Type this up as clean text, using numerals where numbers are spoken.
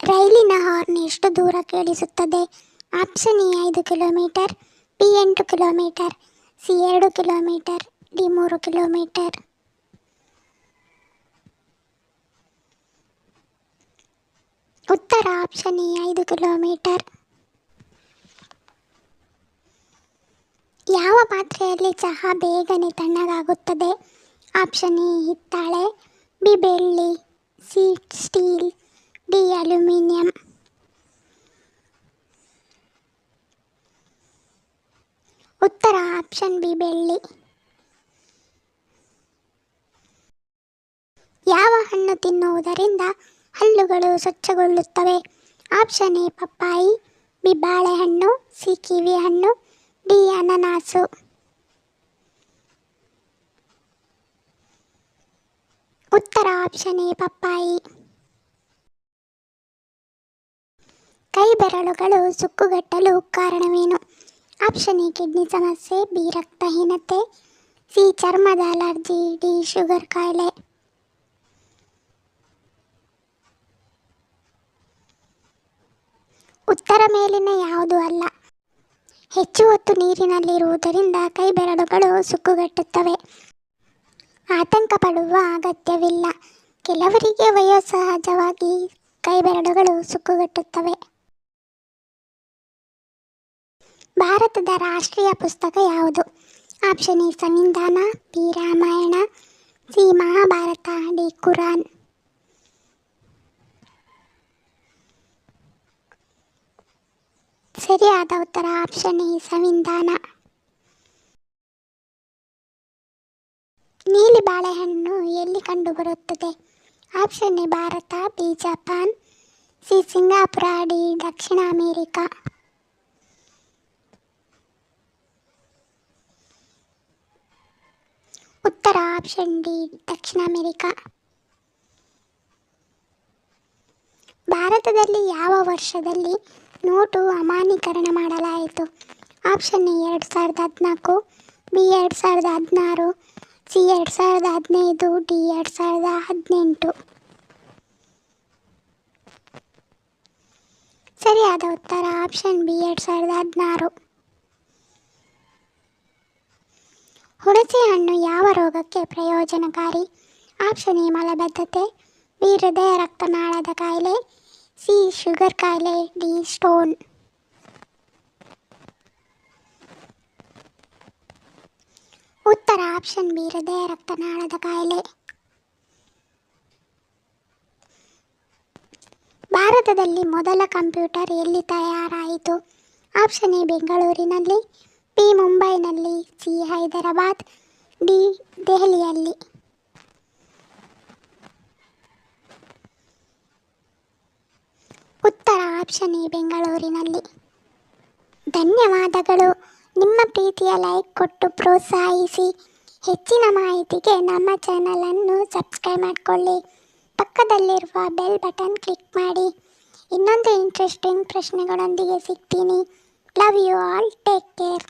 ರೈಲಿನ ಹಾರ್ನ್ ಎಷ್ಟು ದೂರ ಕೇಳಿಸುತ್ತದೆ? Option A 5 kilometre, B 8 kilometre, C 2 kilometre, D 3 kilometre. ಉತ್ತರ ಆಪ್ಷನ್ ಎ 5 ಕಿಲೋಮೀಟರ್. ಯಾವ ಪಾತ್ರೆಯಲ್ಲಿ ಚಹಾ ಬೇಗನೆ ತಣ್ಣಗಾಗುತ್ತದೆ? ಆಪ್ಷನ್ ಎ ಹಿತ್ತಾಳೆ, ಬಿ ಬೆಳ್ಳಿ, ಸಿ ಸ್ಟೀಲ್, ಡಿ ಅಲ್ಯೂಮಿನಿಯಂ. ಉತ್ತರ ಆಪ್ಷನ್ ಬಿ ಬೆಳ್ಳಿ. ಯಾವ ಹಣ್ಣು ತಿನ್ನುವುದರಿಂದ ಹಲ್ಲುಗಳು ಸ್ವಚ್ಛಗೊಳ್ಳುತ್ತವೆ? ಆಪ್ಷನ್ ಎ ಪಪ್ಪಾಯಿ, ಬಿ ಬಾಳೆಹಣ್ಣು, ಸಿ ಕಿವಿ ಹಣ್ಣು, ಡಿ ಅನನಾಸು. ಉತ್ತರ ಆಪ್ಷನ್ ಎ ಪಪ್ಪಾಯಿ. ಕೈ ಬೆರಳುಗಳು ಸುಕ್ಕುಗಟ್ಟಲು ಕಾರಣವೇನು? ಆಪ್ಷನ್ ಎ ಕಿಡ್ನಿ ಸಮಸ್ಯೆ, ಬಿ ರಕ್ತಹೀನತೆ, ಸಿ ಚರ್ಮದ ಅಲರ್ಜಿ, ಡಿ ಶುಗರ್ ಕಾಯಿಲೆ. ಉತ್ತರ ಮೇಲಿನ ಯಾವುದು ಅಲ್ಲ. ಹೆಚ್ಚು ಹೊತ್ತು ನೀರಿನಲ್ಲಿರುವುದರಿಂದ ಕೈ ಬೆರಳುಗಳು ಸುಕ್ಕುಗಟ್ಟುತ್ತವೆ. ಆತಂಕ ಪಡುವ ಅಗತ್ಯವಿಲ್ಲ. ಕೆಲವರಿಗೆ ವಯೋಸಹಜವಾಗಿ ಕೈ ಬೆರಳುಗಳು ಸುಕ್ಕುಗಟ್ಟುತ್ತವೆ. ಭಾರತದ ರಾಷ್ಟ್ರೀಯ ಪುಸ್ತಕ ಯಾವುದು? ಆಪ್ಷನ್ ಎ ಸಂವಿಧಾನ, B Ramayana, C Mahabharata, D Quran. ಸರಿಯಾದ ಉತ್ತರ ಆಪ್ಷನ್ ಎ ಸಂವಿಧಾನ. ನೀಲಿ ಬಾಳೆಹಣ್ಣು ಎಲ್ಲಿ ಕಂಡುಬರುತ್ತದೆ? Option A Bharat, B Japan, C Singapore, D Dakshina America. ಉತ್ತರ ಆಪ್ಷನ್ ಡಿ ದಕ್ಷಿಣ ಅಮೆರಿಕ. ಭಾರತದಲ್ಲಿ ಯಾವ ವರ್ಷದಲ್ಲಿ ನೋಟು ಅಮಾನ್ಯೀಕರಣ ಮಾಡಲಾಯಿತು? Option A 2014, B 2016, C 2015, D 2018. ಸರಿಯಾದ ಉತ್ತರ ಆಪ್ಷನ್ ಬಿ 2016. ಹುಣಸೆ ಹಣ್ಣು ಯಾವ ರೋಗಕ್ಕೆ ಪ್ರಯೋಜನಕಾರಿ? ಆಪ್ಷನ್ ಎ ಮಲಬದ್ಧತೆ, ಬಿ ಹೃದಯ ರಕ್ತನಾಳದ ಕಾಯಿಲೆ, ಸಿ ಶುಗರ್ ಕಾಯಿಲೆ, ಡಿ ಸ್ಟೋನ್. ಉತ್ತರ ಆಪ್ಷನ್ ಬಿ ಹೃದಯ ರಕ್ತನಾಳದ ಕಾಯಿಲೆ. ಭಾರತದಲ್ಲಿ ಮೊದಲ ಕಂಪ್ಯೂಟರ್ ಎಲ್ಲಿ ತಯಾರಾಯಿತು? ಆಪ್ಷನ್ ಎ ಬೆಂಗಳೂರಿನಲ್ಲಿ, ಬಿ ಮುಂಬೈನಲ್ಲಿ, ಸಿ ಹೈದರಾಬಾದ್, ಡಿ ದೆಹಲಿಯಲ್ಲಿ. ಉತ್ತರ ಆಪ್ಷನ್ ಎ ಬೆಂಗಳೂರಿನಲ್ಲಿ. ಧನ್ಯವಾದಗಳು. ನಿಮ್ಮ ಪ್ರೀತಿಯ ಲೈಕ್ ಕೊಟ್ಟು ಪ್ರೋತ್ಸಾಹಿಸಿ. ಹೆಚ್ಚಿನ ಮಾಹಿತಿಗೆ ನಮ್ಮ ಚಾನಲನ್ನು ಸಬ್ಸ್ಕ್ರೈಬ್ ಮಾಡಿಕೊಳ್ಳಿ. ಪಕ್ಕದಲ್ಲಿರುವ ಬೆಲ್ ಬಟನ್ ಕ್ಲಿಕ್ ಮಾಡಿ. ಇನ್ನೊಂದು ಇಂಟ್ರೆಸ್ಟಿಂಗ್ ಪ್ರಶ್ನೆಗಳೊಂದಿಗೆ ಸಿಗ್ತೀನಿ. Love you all. Take care.